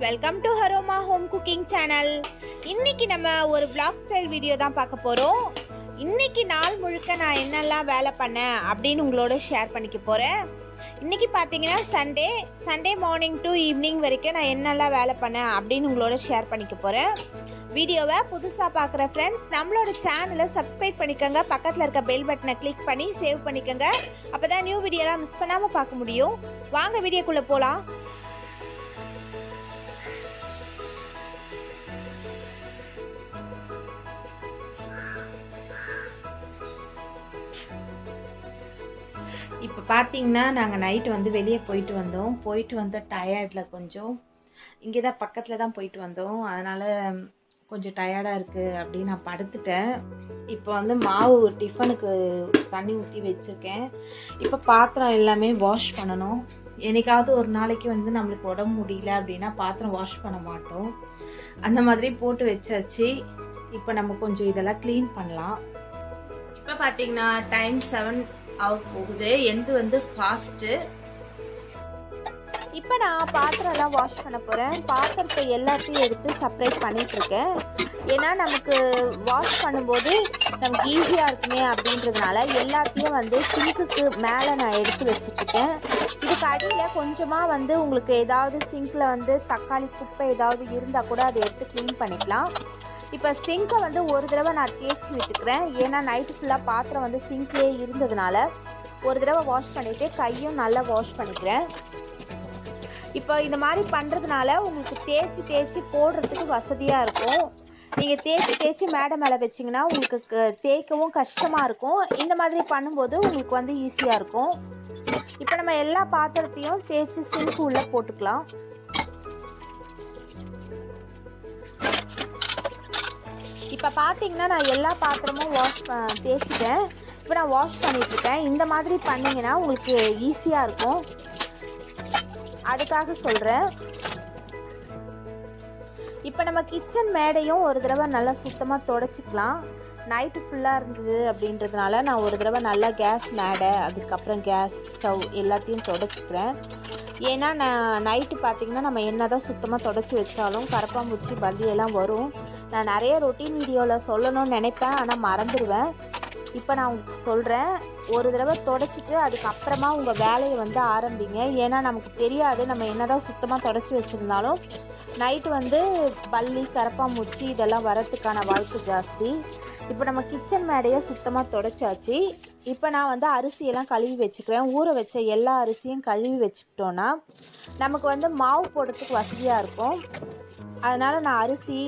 Welcome to Haroma home cooking channel. இன்னைக்கு நம்ம ஒரு vlog ஸ்டைல் வீடியோ தான் பார்க்க போகிறோம். இன்னைக்கு நாள் முழுக்க நான் என்னெல்லாம் வேலை பண்ணேன் அப்படின்னு உங்களோட ஷேர் பண்ணிக்க போகிறேன். இன்னைக்கு பார்த்தீங்கன்னா சண்டே மார்னிங் டு ஈவினிங் வரைக்கும் நான் என்னெல்லாம் வேலை பண்ணேன் அப்படின்னு உங்களோட ஷேர் பண்ணிக்க போகிறேன். வீடியோவை புதுசாக பார்க்குற ஃப்ரெண்ட்ஸ் நம்மளோட சேனலை சப்ஸ்கிரைப் பண்ணிக்கோங்க. பக்கத்தில் இருக்க பெல் பட்டனை கிளிக் பண்ணி சேவ் பண்ணிக்கோங்க. அப்போ தான் நியூ வீடியோலாம் மிஸ் பண்ணாமல் பார்க்க முடியும். வாங்க வீடியோக்குள்ளே போகலாம். இப்போ பார்த்தீங்கன்னா நாங்கள் நைட்டு வந்து வெளியே போயிட்டு வந்த டயர்டில் கொஞ்சம் இங்கே தான் பக்கத்தில் தான் போயிட்டு வந்தோம். அதனால் கொஞ்சம் டயர்டாக இருக்குது அப்படின்னு நான் படுத்துட்டேன். இப்போ வந்து மாவு டிஃபனுக்கு தண்ணி ஊற்றி வச்சுருக்கேன். இப்போ பாத்திரம் எல்லாமே வாஷ் பண்ணணும். என்னைக்காவது ஒரு நாளைக்கு வந்து நம்மளுக்கு உடம்பு முடியல அப்படின்னா பாத்திரம் வாஷ் பண்ண மாட்டோம். அந்த மாதிரி போட்டு வச்சாச்சு. இப்போ நம்ம கொஞ்சம் இதெல்லாம் க்ளீன் பண்ணலாம். இப்போ பார்த்தீங்கன்னா டைம் 7 ஆக போகுது. எந்த வந்து ஃபாஸ்ட்டு. இப்போ நான் பாத்திரம்லாம் வாஷ் பண்ண போகிறேன். பாத்திரத்தை எல்லாத்தையும் எடுத்து செப்பரேட் பண்ணிகிட்ருக்கேன். ஏன்னா நமக்கு வாஷ் பண்ணும்போது நமக்கு ஈஸியாக இருக்குமே அப்படின்றதுனால எல்லாத்தையும் வந்து சிங்க்குக்கு மேலே நான் எடுத்து வச்சுட்ருக்கேன். இதுக்கு அடியில் கொஞ்சமாக வந்து உங்களுக்கு ஏதாவது சிங்கில் வந்து தக்காளி குப்பை ஏதாவது இருந்தால் கூட அதை எடுத்து க்ளீன் பண்ணிக்கலாம். இப்போ சிங்கை வந்து ஒரு தடவை நான் தேய்ச்சி விட்டுக்கிறேன். ஏன்னா நைட்டு ஃபுல்லாக பாத்திரம் வந்து சிங்க்லேயே இருந்ததுனால ஒரு தடவை வாஷ் பண்ணிவிட்டு கையும் நல்லா வாஷ் பண்ணிக்கிறேன். இப்போ இந்த மாதிரி பண்ணுறதுனால உங்களுக்கு தேய்ச்சி போடுறதுக்கு வசதியாக இருக்கும். நீங்கள் தேய்ச்சி மேடை வச்சிங்கன்னா உங்களுக்கு தேய்க்கவும் கஷ்டமாக இருக்கும். இந்த மாதிரி பண்ணும்போது உங்களுக்கு வந்து ஈஸியாக இருக்கும். இப்போ நம்ம எல்லா பாத்திரத்தையும் தேய்ச்சி சிங்க் உள்ளே போட்டுக்கலாம். இப்போ பார்த்தீங்கன்னா நான் எல்லா பாத்திரமும் தேய்ச்சிட்டேன். இப்போ நான் வாஷ் பண்ணிட்டுருக்கேன். இந்த மாதிரி பண்ணிங்கன்னா உங்களுக்கு ஈஸியாக இருக்கும். அதுக்காக சொல்கிறேன். இப்போ நம்ம கிச்சன் மேடையும் ஒரு தடவை நல்லா சுத்தமாக தொடச்சிக்கலாம். நைட்டு ஃபுல்லாக இருந்தது அப்படின்றதுனால நான் ஒரு தடவை நல்லா கேஸ் மேடை அதுக்கப்புறம் கேஸ் ஸ்டவ் எல்லாத்தையும் தொடச்சிக்கிறேன். ஏன்னா நான் நைட்டு பார்த்திங்கன்னா நம்ம என்ன தான் சுத்தமாக தொடச்சி வச்சாலும் கரப்பாம்பூச்சி பல்லியெல்லாம் வரும். நான் நிறைய ரொட்டீன் வீடியோவில் சொல்லணும்னு நினைப்பேன், ஆனால் மறந்துடுவேன். இப்போ நான் உங்களுக்கு சொல்கிறேன். ஒரு தடவை தொடச்சிட்டு அதுக்கப்புறமா உங்கள் வேலையை வந்து ஆரம்பிங்க. ஏன்னா நமக்கு தெரியாது நம்ம என்ன தான் சுத்தமாக தொடச்சி வச்சுருந்தாலும் நைட்டு வந்து பல்லி கரப்பாம்பூச்சி இதெல்லாம் வரத்துக்கான வாய்ப்பு ஜாஸ்தி. இப்போ நம்ம கிச்சன் மேடையை சுத்தமாக தொடச்சாச்சு. இப்போ நான் வந்து அரிசியெல்லாம் கழுவி வச்சுக்கிறேன். ஊற வச்ச எல்லா அரிசியும் கழுவி வச்சுக்கிட்டோன்னா நமக்கு வந்து மாவு போடுறதுக்கு வசதியாக இருக்கும். அதனால் நான் அரிசி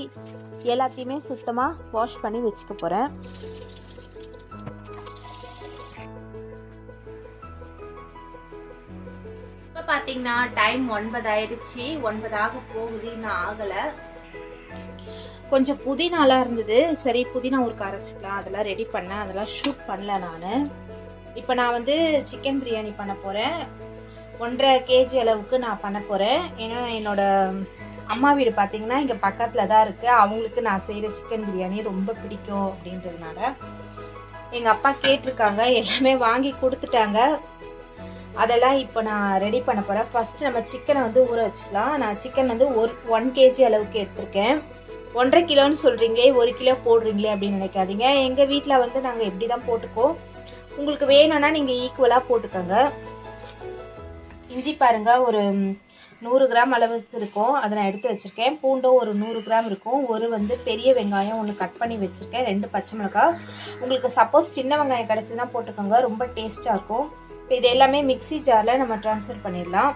எல்லாத்தையுமே சுத்தமாக வாஷ் பண்ணி வச்சுக்க போகிறேன். இப்போ பார்த்தீங்கன்னா டைம் 9 ஆயிடுச்சு. 9 ஆக போகுது, இன்னும் ஆகலை. கொஞ்சம் புதினாலாம் இருந்தது. சரி புதினா ஊருக்கு அரைச்சிக்கலாம், அதெல்லாம் ரெடி பண்ணேன். அதெல்லாம் ஷூட் பண்ணல நான். இப்போ நான் வந்து சிக்கன் பிரியாணி பண்ண போகிறேன். 1.5 kg அளவுக்கு நான் பண்ண போகிறேன். ஏன்னா என்னோட அம்மா வீடு பார்த்தீங்கன்னா இங்கே பக்கத்தில் தான் இருக்குது. அவங்களுக்கு நான் செய்கிற சிக்கன் பிரியாணி ரொம்ப பிடிக்கும் அப்படின்றதுனால எங்கள் அப்பா கேட்டிருக்காங்க. எல்லாமே வாங்கி கொடுத்துட்டாங்க. அதெல்லாம் இப்போ நான் ரெடி பண்ண போகிறேன். ஃபஸ்ட்டு நம்ம சிக்கனை வந்து ஊற வச்சுக்கலாம். நான் சிக்கன் வந்து 1 kg அளவுக்கு எடுத்திருக்கேன். 1.5 கிலோன்னு சொல்கிறீங்களே, 1 கிலோ போடுறீங்களே அப்படின்னு நினைக்காதீங்க. எங்கள் வீட்டில் வந்து நாங்கள் எப்படி தான் போட்டுக்கோம். உங்களுக்கு வேணும்னா நீங்கள் ஈக்குவலாக போட்டுக்கோங்க. இஞ்சி பாருங்கள் ஒரு 100 கிராம் அளவுக்கு இருக்கும். அதை நான் எடுத்து வச்சுருக்கேன். பூண்டும் ஒரு 100 கிராம் இருக்கும். ஒரு வந்து பெரிய வெங்காயம் ஒன்று கட் பண்ணி வச்சுருக்கேன். 2 பச்சை மிளகாய். உங்களுக்கு சப்போஸ் சின்ன வெங்காயம் கிடச்சிதுன்னா போட்டுக்கோங்க, ரொம்ப டேஸ்ட்டாக இருக்கும். இப்போ இது எல்லாமே மிக்ஸி ஜாரில் நம்ம ட்ரான்ஸ்ஃபர் பண்ணிடலாம்.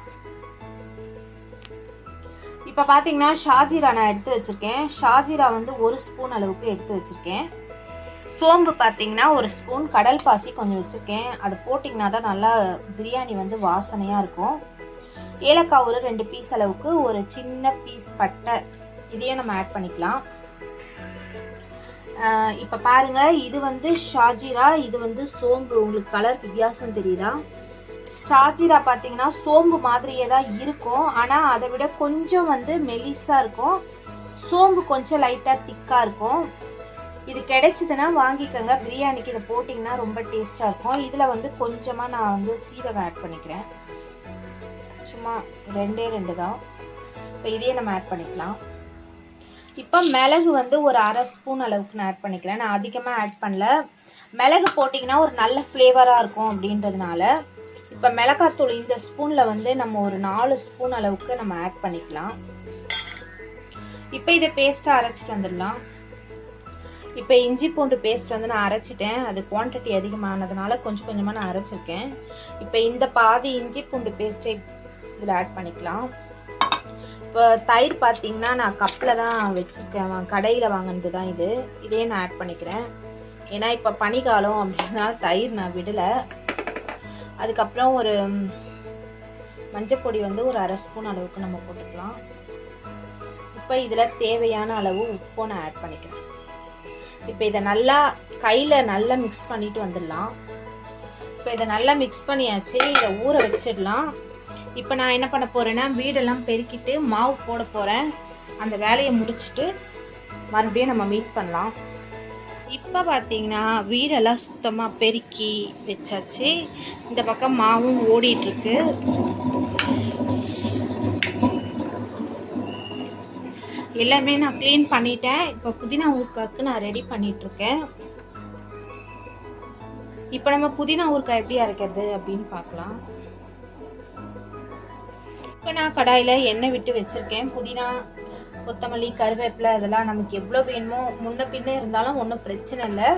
இப்போ பார்த்தீங்கன்னா ஷாஜீரா நான் எடுத்து வச்சுருக்கேன். ஷாஜீரா வந்து 1 ஸ்பூன் அளவுக்கு எடுத்து வச்சுருக்கேன். சோம்பு பார்த்தீங்கன்னா 1 ஸ்பூன், கடல் பாசி கொஞ்சம் வச்சுருக்கேன். அது போட்டிங்கன்னா தான் நல்லா பிரியாணி வந்து வாசனையாக இருக்கும். ஏலக்காய் ஒரு 2 பீஸ் அளவுக்கு, ஒரு சின்ன பீஸ் பட்டை, இதையும் நம்ம ஆட் பண்ணிக்கலாம். இப்போ பாருங்கள், இது வந்து ஷாஜீரா, இது வந்து சோம்பு. உங்களுக்கு கலர் வித்தியாசம் தெரியுதா? ஷாஜீரா பார்த்தீங்கன்னா சோம்பு மாதிரியே தான் இருக்கும், ஆனால் அதை விட கொஞ்சம் வந்து மெலிசாக இருக்கும். சோம்பு கொஞ்சம் லைட்டாக திக்காக இருக்கும். இது கிடைச்சிதுன்னா வாங்கிக்கோங்க. பிரியாணிக்கு இதை போட்டிங்கன்னா ரொம்ப டேஸ்ட்டாக இருக்கும். இதில் வந்து கொஞ்சமாக நான் வந்து சீரகம் ஆட் பண்ணிக்கிறேன். சும்மா 2 தான். இப்போ இதையே நம்ம ஆட் பண்ணிக்கலாம். இப்போ மிளகு வந்து ஒரு 1/2 ஸ்பூன் அளவுக்கு நான் ஆட் பண்ணிக்கிறேன். நான் அதிகமாக ஆட் பண்ணல. மிளகு போட்டிங்கன்னா ஒரு நல்ல ஃப்ளேவராக இருக்கும் அப்படின்றதுனால. இப்போ மிளகாத்தூள் இந்த ஸ்பூனில் வந்து நம்ம ஒரு 4 ஸ்பூன் அளவுக்கு நம்ம ஆட் பண்ணிக்கலாம். இப்போ இதை பேஸ்ட்டாக அரைச்சிட்டு வந்துடலாம். இப்போ இஞ்சி பூண்டு பேஸ்ட் வந்து நான் அரைச்சிட்டேன். அது குவான்டிட்டி அதிகமானதுனால கொஞ்சம் கொஞ்சமாக நான் அரைச்சிருக்கேன். இப்போ இந்த பாதி இஞ்சி பூண்டு பேஸ்ட்டை இதில் ஆட் பண்ணிக்கலாம். இப்போ தயிர் பார்த்தீங்கன்னா நான் கப்பில் தான் வச்சுருக்கேன். கடையில் வாங்கினது தான் இது. இதே நான் ஆட் பண்ணிக்கிறேன். ஏன்னா இப்போ பனிக்காலம் அப்படின்னா தயிர் நான் விடலை. அதுக்கப்புறம் ஒரு மஞ்சப்பொடி வந்து ஒரு 1/2 ஸ்பூன் அளவுக்கு நம்ம போட்டுக்கலாம். இப்போ இதில் தேவையான அளவு உப்பும் நான் ஆட் பண்ணிக்கிறேன். இப்போ இதை நல்லா கையில் நல்லா மிக்ஸ் பண்ணிட்டு வந்துடலாம். இப்போ இதை நல்லா மிக்ஸ் பண்ணியாச்சு. இதை ஊற வச்சிடலாம். இப்போ நான் என்ன பண்ண போகிறேன்னா வீடெல்லாம் பெருக்கிட்டு மாவு போட போகிறேன். அந்த வேலையை முடிச்சுட்டு மறுபடியும் நம்ம மீட் பண்ணலாம். இப்போ பார்த்தீங்கன்னா வீடெல்லாம் சுத்தமாக பெருக்கி வச்சாச்சு. இந்த பக்கம் மாவும் ஓடிட்டுருக்கு. எல்லாமே நான் க்ளீன் பண்ணிட்டேன். இப்போ புதினா ஊறுகாய்க்கு நான் ரெடி பண்ணிகிட்ருக்கேன். இப்போ நம்ம புதினா ஊறுகாய் எப்படி அரைக்கிறது அப்படின்னு பார்க்கலாம். இப்போ நான் கடாயில் எண்ணெய் விட்டு வச்சுருக்கேன். புதினா, கொத்தமல்லி, கருவேப்பிலை அதெல்லாம் நமக்கு எவ்வளோ வேணுமோ முன்ன பின்ன இருந்தாலும் ஒன்றும் பிரச்சனை இல்லை.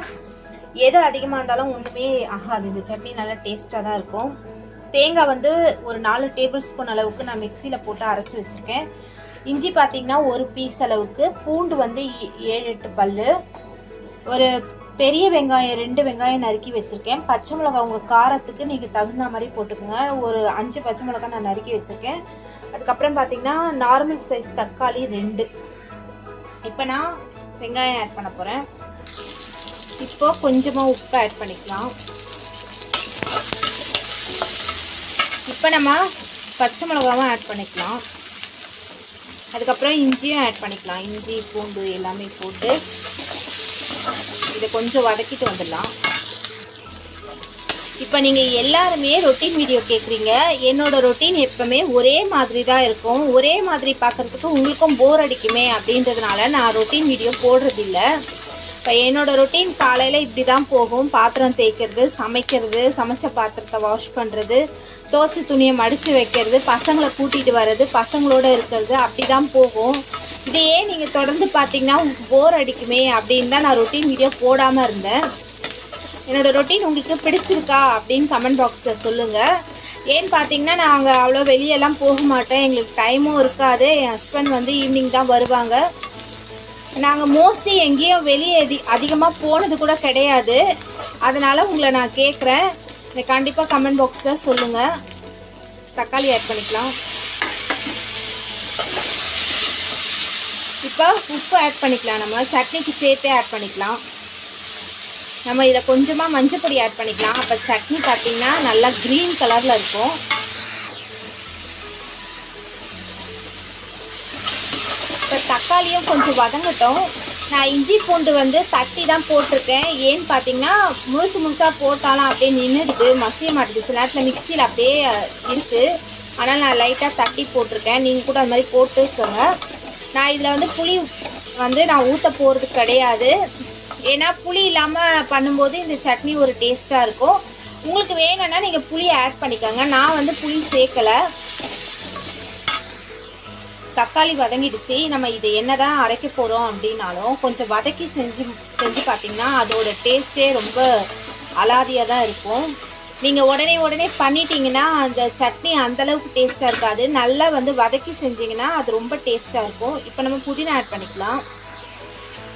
எது அதிகமாக இருந்தாலும் ஒன்றுமே ஆகாது. இந்த சட்னி நல்லா டேஸ்ட்டாக தான் இருக்கும். தேங்காய் வந்து ஒரு 4 டேபிள் ஸ்பூன் அளவுக்கு நான் மிக்சியில் போட்டு அரைச்சி வச்சுருக்கேன். இஞ்சி பார்த்தீங்கன்னா ஒரு பீஸ் அளவுக்கு, பூண்டு வந்து 7-8 பல், ஒரு பெரிய வெங்காயம் 2 வெங்காயம் நறுக்கி வச்சுருக்கேன். பச்சை மிளகாய் உங்கள் காரத்துக்கு நீங்கள் தகுந்த மாதிரி போட்டுக்கோங்க. ஒரு 5 பச்சை மிளகாய் நான் நறுக்கி வச்சுருக்கேன். அதுக்கப்புறம் பார்த்தீங்கன்னா நார்மல் சைஸ் தக்காளி 2. இப்போ நான் வெங்காயம் ஆட் பண்ண போகிறேன். இப்போ கொஞ்சமாக உப்பு ஆட் பண்ணிக்கலாம். இப்போ நம்ம பச்சை மிளகாவும் ஆட் பண்ணிக்கலாம். அதுக்கப்புறம் இஞ்சியும் ஆட் பண்ணிக்கலாம். இஞ்சி பூண்டு எல்லாமே போட்டு இதை கொஞ்சம் வதக்கிட்டு வந்துடலாம். இப்போ நீங்கள் எல்லாருமே ரொட்டீன் வீடியோ கேட்குறீங்க. என்னோட ரொட்டீன் எப்பவுமே ஒரே மாதிரி தான் இருக்கும். ஒரே மாதிரி பார்க்குறதுக்கு உங்களுக்கும் போர் அடிக்குமே அப்படின்றதுனால நான் ரொட்டீன் வீடியோ போடுறதில்ல. இப்போ என்னோட ரொட்டீன் காலையில் இப்படி தான் போகும். பாத்திரம் தேய்க்கிறது, சமைக்கிறது, சமைச்ச பாத்திரத்தை வாஷ் பண்ணுறது, துவைச்ச துணியை மடித்து வைக்கிறது, பசங்களை கூட்டிகிட்டு வர்றது, பசங்களோட இருக்கிறது, அப்படி தான் போகும். இதையே நீங்கள் தொடர்ந்து பார்த்தீங்கன்னா உங்களுக்கு போர் அடிக்குமே அப்படின்னு தான் நான் ரொட்டீன் வீடியோ போடாமல் இருந்தேன். என்னோடய ரொட்டீன் உங்களுக்கு பிடிச்சிருக்கா அப்படின்னு கமெண்ட் பாக்ஸில் சொல்லுங்கள். ஏன்னு பார்த்தீங்கன்னா நாங்கள் அவ்வளோ வெளியெல்லாம் போக மாட்டோம். எங்களுக்கு டைமும் இருக்காது. என் ஹஸ்பண்ட் வந்து ஈவினிங் தான் வருவாங்க. நாங்கள் மோஸ்ட்லி எங்கேயும் வெளியே அதிகமாக போனது கூட கிடையாது. அதனால் உங்களை நான் கேட்குறேன், கண்டிப்பாக கமெண்ட் பாக்ஸில் சொல்லுங்கள். தக்காளி ஆட் பண்ணிக்கலாம். இப்போ உப்பு ஆட் பண்ணிக்கலாம். நம்ம சட்னிக்கு சேர்த்தே ஆட் பண்ணிக்கலாம். நம்ம இதில் கொஞ்சமாக மஞ்சப்பொடி ஆட் பண்ணிக்கலாம். அப்போ சட்னி பார்த்தீங்கன்னா நல்லா க்ரீன் கலரில் இருக்கும். இப்போ தக்காளியும் கொஞ்சம் வதங்கட்டும். நான் இஞ்சி பூண்டு வந்து தட்டி தான் போட்டிருக்கேன். ஏன்னு பார்த்தீங்கன்னா முழுசாக போட்டாலும் அப்படியே நின்றுடுது, மசிய மாட்டேது. சில நேரத்தில் மிக்சியில் அப்படியே இருக்குது. ஆனால் நான் லைட்டாக தட்டி போட்டிருக்கேன். நீங்கள் கூட அது மாதிரி போட்டுக்கோங்க. நான் இதில் வந்து புளி வந்து நான் ஊற்ற போகிறது கிடையாது. ஏன்னா புளி இல்லாமல் பண்ணும்போது இந்த சட்னி ஒரு டேஸ்ட்டாக இருக்கும். உங்களுக்கு வேணும்னா நீங்கள் புளியை ஆட் பண்ணிக்கோங்க. நான் வந்து புளி சேர்க்கலை. தக்காளி வதங்கிடுச்சு. நம்ம இதை என்ன தான் அரைக்க போகிறோம் அப்படின்னாலும் கொஞ்சம் வதக்கி செஞ்சு பார்த்தீங்கன்னா அதோட டேஸ்ட்டே ரொம்ப அலாதியாக தான் இருக்கும். நீங்கள் உடனே பண்ணிட்டீங்கன்னா அந்த சட்னி அந்தளவுக்கு டேஸ்ட்டாக இருக்காது. நல்லா வந்து வதக்கி செஞ்சிங்கன்னா அது ரொம்ப டேஸ்ட்டாக இருக்கும். இப்போ நம்ம புதினா ஆட் பண்ணிக்கலாம்.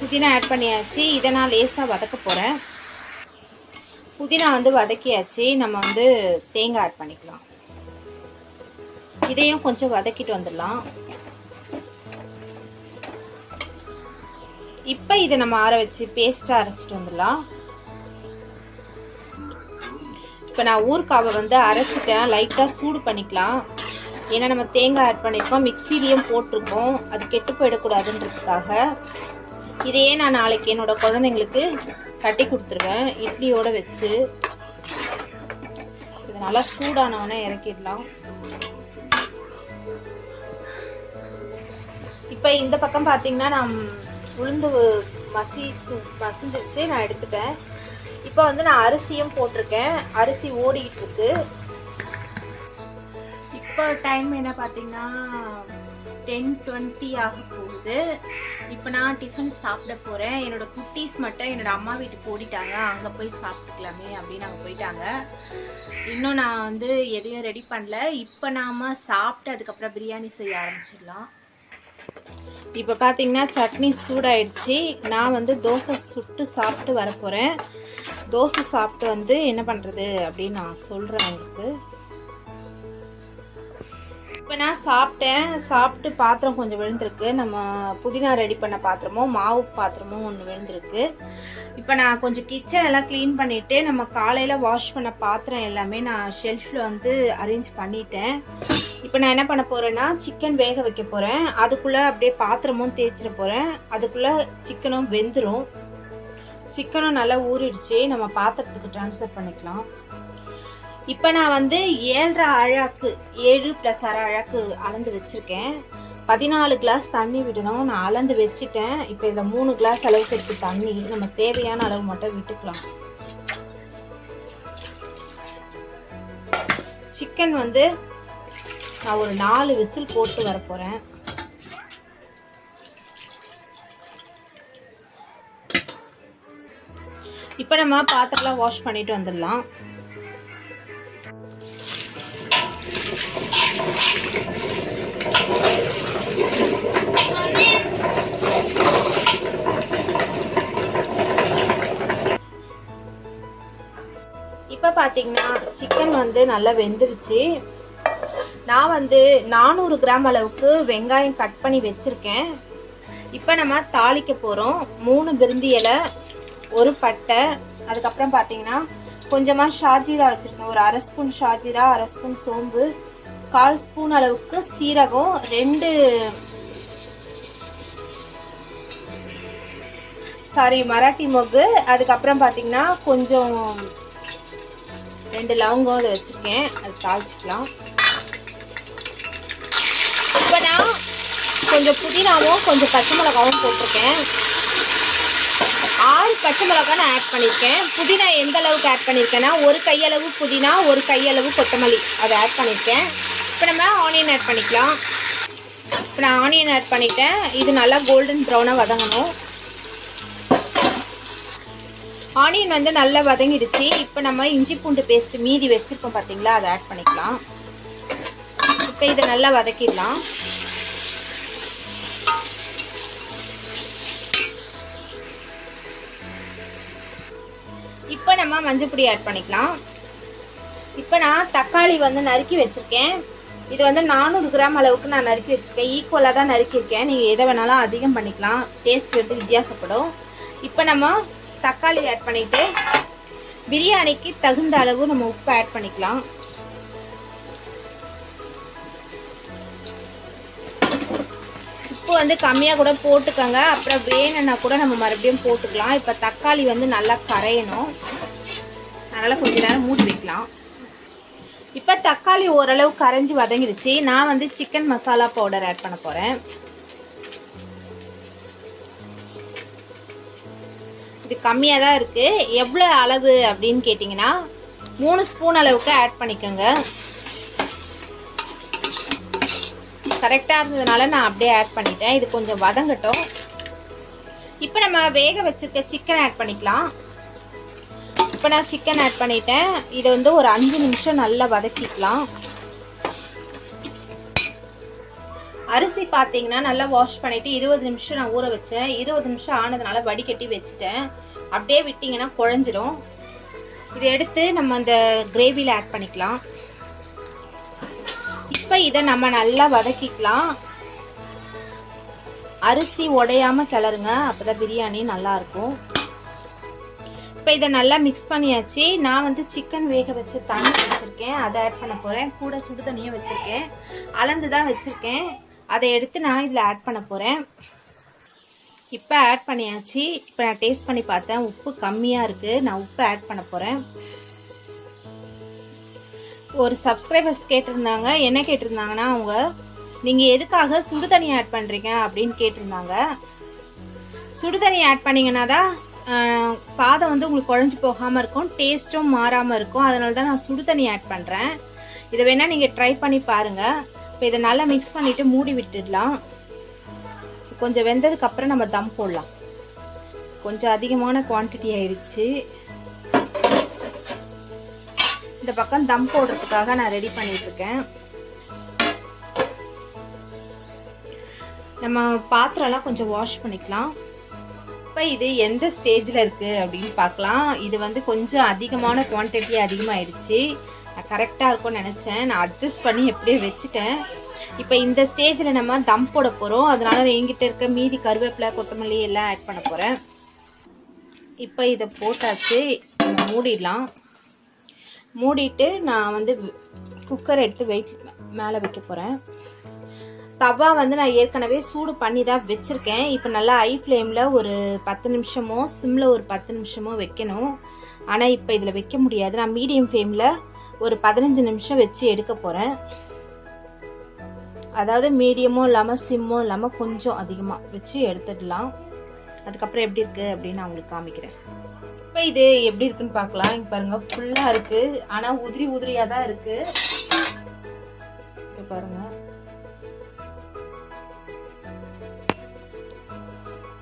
புதினா ஆட் பண்ணியாச்சு. இதை நான் லேசாக வதக்க போகிறேன். புதினா வந்து வதக்கியாச்சு. நம்ம வந்து தேங்காய் ஆட் பண்ணிக்கலாம். இதையும் கொஞ்சம் வதக்கிட்டு வந்துடலாம். இப்போ இதை நம்ம ஆற வச்சு பேஸ்ட்டாக அரைச்சிட்டு வந்துடலாம். இப்போ நான் ஊறுகாவை வந்து அரைச்சிட்டேன். லைட்டாக சூடு பண்ணிக்கலாம். ஏன்னா நம்ம தேங்காய் ஆட் பண்ணியிருக்கோம், மிக்சிலையும் போட்டிருக்கோம். அது கெட்டு போயிடக்கூடாதுன்றதுக்காக. இதையே நான் நாளைக்கு என்னோட குழந்தைங்களுக்கு கட்டி கொடுத்துருவேன் இட்லியோட வச்சு. இது நல்லா சூடானவொன்னே இறக்கிடலாம். இப்போ இந்த பக்கம் பார்த்தீங்கன்னா நான் உளுந்து மசிஞ்சிருச்சு, நான் எடுத்துட்டேன். இப்போ வந்து நான் அரிசியும் போட்டிருக்கேன், அரிசி ஓடிக்கிட்டு இருக்கு. இப்போ டைம் என்ன பார்த்தீங்கன்னா 10:20 ஆக போகுது. இப்போ நான் டிஃபன் சாப்பிட போகிறேன். என்னோட குட்டீஸ் மட்டும் என்னோட அம்மா வீட்டுக்கு ஓடிட்டாங்க, அங்கே போய் சாப்பிட்டுக்கலாமே அப்படின்னு அங்கே போயிட்டாங்க. இன்னும் நான் வந்து எதையும் ரெடி பண்ணல. இப்போ நாம் சாப்பிட்டு அதுக்கப்புறம் பிரியாணி செய்ய ஆரம்பிச்சிடலாம். இப்போ பார்த்தீங்கன்னா சட்னி சூடாயிடுச்சு. நான் வந்து தோசை சுட்டு சாப்பிட்டு வர போகிறேன். தோசை சாப்பிட்டு வந்து என்ன பண்ணுறது அப்படின்னு நான் சொல்கிறேன் உங்களுக்கு. இப்போ நான் சாப்பிட்டு பாத்திரம் கொஞ்சம் விழுந்திருக்கு. நம்ம புதினா ரெடி பண்ண பாத்திரமும் மாவு பாத்திரமும் ஒன்று விழுந்திருக்கு. இப்போ நான் கொஞ்சம் கிச்சன் எல்லாம் க்ளீன் பண்ணிவிட்டு நம்ம காலையில் வாஷ் பண்ண பாத்திரம் எல்லாமே நான் ஷெல்ஃபில் வந்து அரேஞ்ச் பண்ணிட்டேன். இப்போ நான் என்ன பண்ண போகிறேன்னா சிக்கன் வேக வைக்க போகிறேன். அதுக்குள்ளே அப்படியே பாத்திரமும் தேய்ச்சிட போகிறேன். அதுக்குள்ளே சிக்கனும் வெந்துடும். சிக்கனும் நல்லா ஊறிடுச்சு, நம்ம பாத்திரத்துக்கு ட்ரான்ஸ்ஃபர் பண்ணிக்கலாம். இப்போ நான் வந்து 7.5 அழாக்கு 7 + அரை அழாக்கு அளந்து வச்சுருக்கேன். 14 கிளாஸ் தண்ணி விடணும். நான் அளந்து வச்சுட்டேன். இப்போ இதில் 3 கிளாஸ் அளவுக்கு இருக்கு தண்ணி. நம்ம தேவையான அளவு மட்டும் விட்டுக்கலாம். சிக்கன் வந்து நான் ஒரு 4 விசில் போட்டு வர போகிறேன். இப்போ நம்ம பாத்திரம்லாம் வாஷ் பண்ணிட்டு வந்துடலாம். இப்போ பார்த்தீங்கன்னா சிக்கன் வந்து நல்லா வெந்துருச்சு. நான் வந்து 400 கிராம் அளவுக்கு வெங்காயம் கட் பண்ணி வச்சிருக்கேன். இப்போ நம்ம தாளிக்க போகிறோம். 3 பிரிந்தி இலை, 1 பட்டை, அதுக்கப்புறம் பார்த்தீங்கன்னா கொஞ்சமாக ஷாஜீரா வச்சுருக்கேன். ஒரு 1/2 ஸ்பூன் ஷாஜீரா, 1/2 ஸ்பூன் சோம்பு, 1/4 ஸ்பூன் அளவுக்கு சீரகம், 2 மராட்டி மொக்கு, அதுக்கப்புறம் பார்த்தீங்கன்னா கொஞ்சம் 2 லவங்கம் அதை வச்சுருக்கேன். அது தாளிச்சிக்கலாம். இப்போ நான் கொஞ்சம் புதினாவும் கொஞ்சம் பச்சை மிளகாவும் போட்டிருக்கேன். 6 பச்சை மிளகா நான் ஆட் பண்ணியிருக்கேன். புதினா எந்த அளவுக்கு ஆட் பண்ணியிருக்கேன்னா 1 கையளவு புதினா, 1 கையளவு கொத்தமல்லி அதை ஆட் பண்ணியிருக்கேன். இப்போ நம்ம ஆனியன் ஆட் பண்ணிக்கலாம். இப்போ நான் ஆனியன் ஆட் பண்ணிட்டேன். இது நல்லா கோல்டன் ப்ரௌனாக வதங்கணும். ஆனியன் வந்து நல்லா வதங்கிடுச்சு. இப்போ நம்ம இஞ்சி பூண்டு பேஸ்ட் மீதி வச்சுருக்கோம் பார்த்தீங்களா, அதை ஆட் பண்ணிக்கலாம். இப்போ இதை நல்லா வதக்கிடலாம். இப்போ நம்ம மஞ்சள் பொடி ஆட் பண்ணிக்கலாம். இப்போ நான் தக்காளி வந்து நறுக்கி வச்சுருக்கேன். இது வந்து 400 கிராம் அளவுக்கு நான் நறுக்கி வச்சுருக்கேன். ஈக்குவலாக தான் நறுக்கியிருக்கேன். நீங்கள் எதை வேணாலும் அதிகம் பண்ணிக்கலாம், டேஸ்ட் வந்து வித்தியாசப்படும். இப்போ நம்ம தக்காளி ஆட் பண்ணிவிட்டு பிரியாணிக்கு தகுந்த அளவு நம்ம உப்பு ஆட் பண்ணிக்கலாம். உப்பு வந்து கம்மியாக கூட போட்டுக்கோங்க, அப்புறம் வேணும்னா கூட நம்ம மறுபடியும் போட்டுக்கலாம். இப்போ தக்காளி வந்து நல்லா கரையணும், அதனால் கொஞ்ச நேரம் மூடி வைக்கலாம். இப்போ தக்காளி ஓரளவு கரைஞ்சி வதங்கிடுச்சு. நான் வந்து சிக்கன் மசாலா பவுடர் ஆட் பண்ண போகிறேன். இது கம்மியாக தான் இருக்குது. எவ்வளோ அளவு அப்படின்னு கேட்டிங்கன்னா 3 ஸ்பூன் அளவுக்கு ஆட் பண்ணிக்கோங்க. கரெக்டாக இருந்ததுனால நான் அப்படியே ஆட் பண்ணிட்டேன். இது கொஞ்சம் வதங்கட்டும். இப்போ நம்ம வேக வச்சிருக்க சிக்கன் ஆட் பண்ணிக்கலாம். இப்போ நான் சிக்கன் ஆட் பண்ணிட்டேன். இதை வந்து ஒரு 5 நிமிஷம் நல்லா வதக்கிக்கலாம். அரிசி பார்த்தீங்கன்னா நல்லா வாஷ் பண்ணிவிட்டு 20 நிமிஷம் நான் ஊற வச்சேன். 20 நிமிஷம் ஆனதுனால வடிகட்டி வச்சுட்டேன். அப்படியே விட்டிங்கன்னா குழஞ்சிரும். இதை எடுத்து நம்ம அந்த கிரேவியில் ஆட் பண்ணிக்கலாம். இப்போ இதை நம்ம நல்லா வதக்கிக்கலாம். அரிசி உடையாம கிளறுங்க, அப்போதான் பிரியாணி நல்லா இருக்கும். இப்போ இதை நல்லா மிக்ஸ் பண்ணியாச்சு. நான் வந்து சிக்கன் வேக வச்சு தண்ணி வச்சுருக்கேன், அதை ஆட் பண்ண போகிறேன். கூட சுடு தண்ணியும் வச்சுருக்கேன், அளந்து தான் வச்சுருக்கேன். அதை எடுத்து நான் இதில் ஆட் பண்ண போகிறேன். இப்போ ஆட் பண்ணியாச்சு. இப்போ நான் டேஸ்ட் பண்ணி பார்த்தேன், உப்பு கம்மியாக இருக்குது. நான் உப்பு ஆட் பண்ண போகிறேன். ஒரு சப்ஸ்கிரைபர்ஸ் கேட்டிருந்தாங்க. என்ன கேட்டிருந்தாங்கன்னா, அவங்க நீங்க எதுக்காக சுடு தண்ணி ஆட் பண்றீங்க அப்படின்னு கேட்டிருந்தாங்க. சுடு தண்ணி ஆட் பண்ணீங்கன்னா தான் சாதம் வந்து உங்களுக்கு குழஞ்சு போகாம இருக்கும், டேஸ்ட்டும் மாறாம இருக்கும். அதனால தான் நான் சுடு தண்ணி ஆட் பண்றேன். இதை வேணா நீங்க ட்ரை பண்ணி பாருங்க. இப்போ இதை நல்லா மிக்ஸ் பண்ணிட்டு மூடி விட்டுடலாம். கொஞ்சம் வெந்ததுக்கு அப்புறம் நம்ம தம் போடலாம். கொஞ்சம் அதிகமான குவான்டிட்டி ஆயிடுச்சு. இந்த பக்கம் தம் போடுறதுக்காக நான் ரெடி பண்ணிட்டு இருக்கேன். நம்ம பாத்திரம்லாம் கொஞ்சம் வாஷ் பண்ணிக்கலாம். இப்போ இது எந்த ஸ்டேஜில் இருக்கு அப்படின்னு பார்க்கலாம். இது வந்து கொஞ்சம் அதிகமான குவான்டிட்டி அதிகமாகிடுச்சு. நான் கரெக்டாக இருக்கும்னு நினச்சேன். நான் அட்ஜஸ்ட் பண்ணி எப்படியே வச்சுட்டேன். இப்போ இந்த ஸ்டேஜில் நம்ம தம் போட போகிறோம். அதனால என்கிட்ட இருக்க மீதி கருவேப்பிலை, கொத்தமல்லி எல்லாம் ஆட் பண்ண போகிறேன். இப்போ இதை போட்டாச்சு. மூடிடலாம். மூடிட்டு நான் வந்து குக்கர் எடுத்து வெயிட் மேலே வைக்க போகிறேன். தவா வந்து நான் ஏற்கனவே சூடு பண்ணி தான் வச்சுருக்கேன். இப்போ நல்லா ஹை ஃப்ளேமில் ஒரு 10 நிமிஷமோ சிம்மில் ஒரு 10 நிமிஷமோ வைக்கணும். ஆனால் இப்போ இதில் வைக்க முடியாது. நான் மீடியம் ஃப்ளேமில் ஒரு 15 நிமிஷம் வச்சு எடுக்க போகிறேன். அதாவது மீடியமும் இல்லாமல் சிம்மும் இல்லாமல் கொஞ்சம் அதிகமாக வச்சு எடுத்துடலாம். அதுக்கப்புறம் எப்படி இருக்குது அப்படின்னு நான் உங்களுக்கு காமிக்கிறேன். இப்போ இது எப்படி இருக்குன்னு பார்க்கலாம். இங்கே பாருங்கள், ஃபுல்லாக இருக்குது. ஆனால் உதிரி உதிரியாக தான் இருக்குது. இப்போ பாருங்கள்,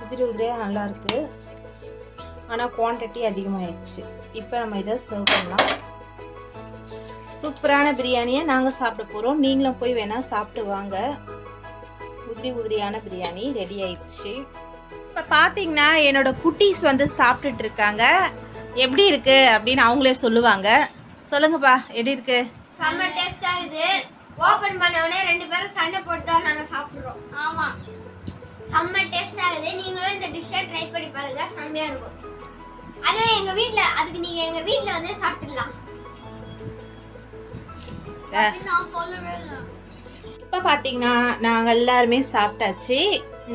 உதிரி உதிரியாக நல்லா இருக்கு. ஆனால் குவான்டிட்டி அதிகமாகிடுச்சு. இப்போ நம்ம இதை சர்வ் பண்ணலாம். சூப்பரான பிரியாணியை நாங்கள் சாப்பிட போகிறோம். நீங்களும் போய் வேணால் சாப்பிட்டு வாங்க. உதிரி உதிரியான பிரியாணி ரெடி ஆயிடுச்சு. இப்போ பார்த்தீங்கன்னா என்னோட குட்டீஸ் வந்து சாப்பிட்டுட்டு இருக்காங்க. எப்படி இருக்கு அப்படின்னு அவங்களே சொல்லுவாங்க. சொல்லுங்கப்பா, எப்படி இருக்கு? செம்ம டேஸ்டா இது. ஓபன் பண்ண உடனே ரெண்டு பேரும் சண்டை போட்டு தான் நாங்க சாப்பிடுறோம். ஆமா, செம்ம டேஸ்டா இருக்குது. நீங்களும் இந்த டிஷ்ஷை ட்ரை பண்ணி பாருங்க, செம்மையா இருக்கும். அதுவே எங்க வீட்ல, அதுக்கு நீங்க எங்க வீட்ல வந்து சாப்பிடலாம். நான் சொல்லவே இல்லை. இப்போ பார்த்தீங்கன்னா நாங்கள் எல்லாருமே சாப்பிட்டாச்சு.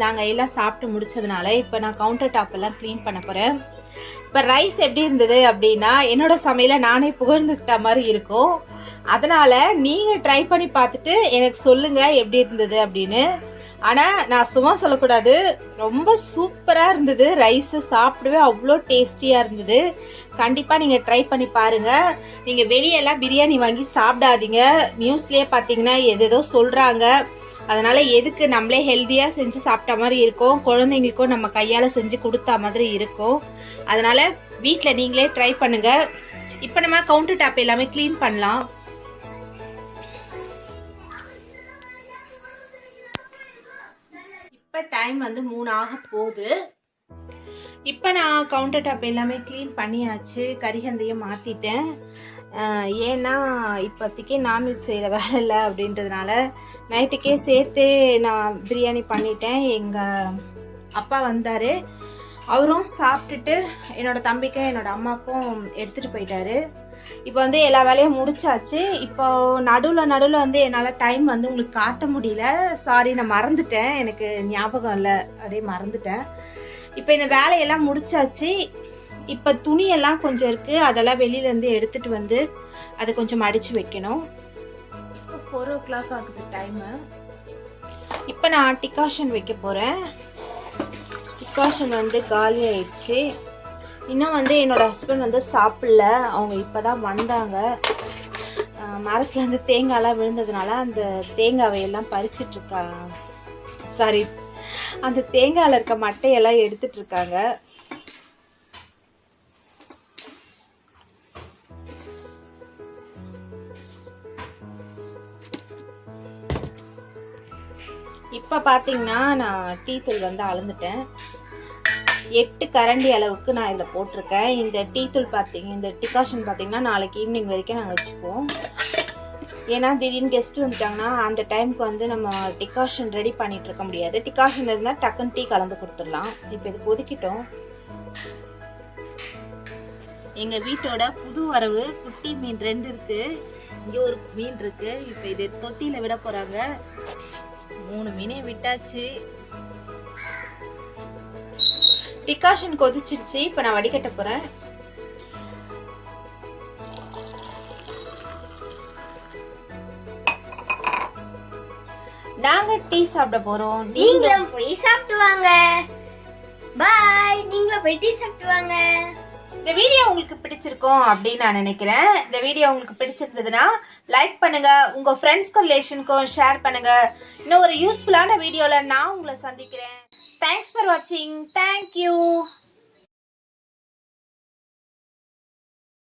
நாங்கள் எல்லாம் சாப்பிட்டு முடிச்சதுனால இப்போ நான் கவுண்டர் டாப் எல்லாம் க்ளீன் பண்ண போகிறேன். இப்போ ரைஸ் எப்படி இருந்தது அப்படின்னா என்னோட சமையலை நானே புகழ்ந்துக்கிட்ட மாதிரி இருக்கும். அதனால நீங்கள் ட்ரை பண்ணி பார்த்துட்டு எனக்கு சொல்லுங்க எப்படி இருந்தது அப்படின்னு. ஆனால் நான் சும்மா சொல்லக்கூடாது, ரொம்ப சூப்பராக இருந்தது. ரைஸு சாப்பிடவே அவ்வளோ டேஸ்டியாக இருந்தது. கண்டிப்பாக நீங்கள் ட்ரை பண்ணி பாருங்கள். நீங்கள் வெளியெல்லாம் பிரியாணி வாங்கி சாப்பிடாதீங்க. நியூஸ்லேயே பார்த்தீங்கன்னா எதேதோ சொல்கிறாங்க. அதனால் எதுக்கு, நம்மளே ஹெல்த்தியாக செஞ்சு சாப்பிட்ட மாதிரி இருக்கும், குழந்தைங்களுக்கும் நம்ம கையால் செஞ்சு கொடுத்தா மாதிரி இருக்கும். அதனால் வீட்டில் நீங்களே ட்ரை பண்ணுங்கள். இப்போ நம்ம கவுண்டர் டாப் எல்லாமே க்ளீன் பண்ணலாம். இப்போ டைம் வந்து 3 ஆக போகுது. இப்போ நான் கவுண்டர் டாப் எல்லாமே க்ளீன் பண்ணியாச்சு. கரிகந்தையும் மாற்றிட்டேன். ஏன்னா இப்போதைக்கு நான்வெஜ் செய்கிற வேலை இல்லை அப்படின்றதுனால நைட்டுக்கே சேர்த்து நான் பிரியாணி பண்ணிட்டேன். எங்கள் அப்பா வந்தார். அவரும் சாப்பிட்டுட்டு என்னோட தம்பிக்கும் என்னோட அம்மாவுக்கும் எடுத்துகிட்டு போயிட்டாரு. இப்போ வந்து எல்லா வேலையும் முடிச்சாச்சு. இப்போ நடுவில் வந்து என்னால் டைம் வந்து உங்களுக்கு காட்ட முடியல. சாரி, நான் மறந்துட்டேன். எனக்கு ஞாபகம் இல்லை, அப்படியே மறந்துட்டேன். இப்போ இந்த வேலையெல்லாம் முடிச்சாச்சு. இப்போ துணியெல்லாம் கொஞ்சம் இருக்குது. அதெல்லாம் வெளியிலேருந்து எடுத்துகிட்டு வந்து அதை கொஞ்சம் மடித்து வைக்கணும். இப்போ 4 o'clock ஆகுது டைமு. இப்போ நான் டிகாஷன் வைக்க போகிறேன். டிகாஷன் வந்து காலி ஆயிடுச்சு. இன்னும் வந்து என்னோட ஹஸ்பண்ட் வந்து சாப்பிடல. அவங்க இப்போ தான் வந்தாங்க. மரத்துலேருந்து தேங்காய்லாம் விழுந்ததுனால அந்த தேங்காவையெல்லாம் பறிச்சிட்டு இருக்காங்க. சாரி, அந்த தேங்காயில் இருக்க மட்டையெல்லாம் எடுத்துட்டு இருக்காங்க. இப்போ பார்த்தீங்கன்னா நான் டீ தூள் வந்து அளந்துட்டேன். 8 கரண்டி அளவுக்கு நான் இதில் போட்டிருக்கேன். இந்த டீ தூள் பார்த்தீங்க, இந்த டிகாஷன் பார்த்தீங்கன்னா நாளைக்கு ஈவினிங் வரைக்கும் நாங்கள் வச்சுக்குவோம். ஏன்னா திடீர்னு கெஸ்ட் வந்துட்டாங்கன்னா அந்த டைமுக்கு வந்து நம்ம டிகாஷன் ரெடி பண்ணிட்டு இருக்க முடியாது. டிகாஷன் இருந்தால் டக்குன்னு டீ கலந்து கொடுத்துடலாம். இப்போ இது கொதிக்கிட்டோம். எங்கள் வீட்டோட புது வரவு குட்டி மீன் 2 இருக்கு. இங்கே ஒரு மீன் இருக்கு. இப்போ இது தொட்டியில் விட போகிறாங்க. 3 மீனே விட்டாச்சு. டிகாஷன் கொதிச்சிருச்சு. இப்போ நான் வடிகட்ட போறேன். நாங்க டீ சாப்பிட போறோம். நீங்களும் போய் சாப்பிட்டு வாங்க. பாய். நீங்களும் போய் டீ சாப்பிட்டு வாங்க. இந்த வீடியோ உங்களுக்கு பிடிச்சிருக்கும் அப்படின்னு நான் நினைக்கிறேன். இந்த வீடியோ உங்களுக்கு பிடிச்சிருந்ததுன்னா லைக் பண்ணுங்க, உங்க ஃப்ரெண்ட்ஸ்க்கும் ரிலேஷனுக்கும் ஷேர் பண்ணுங்க. இன்னும் ஒரு யூஸ்ஃபுல்லான வீடியோல நான் உங்களை சந்திக்கிறேன். தேங்க்ஸ் ஃபார் வாட்சிங். தேங்க்யூ.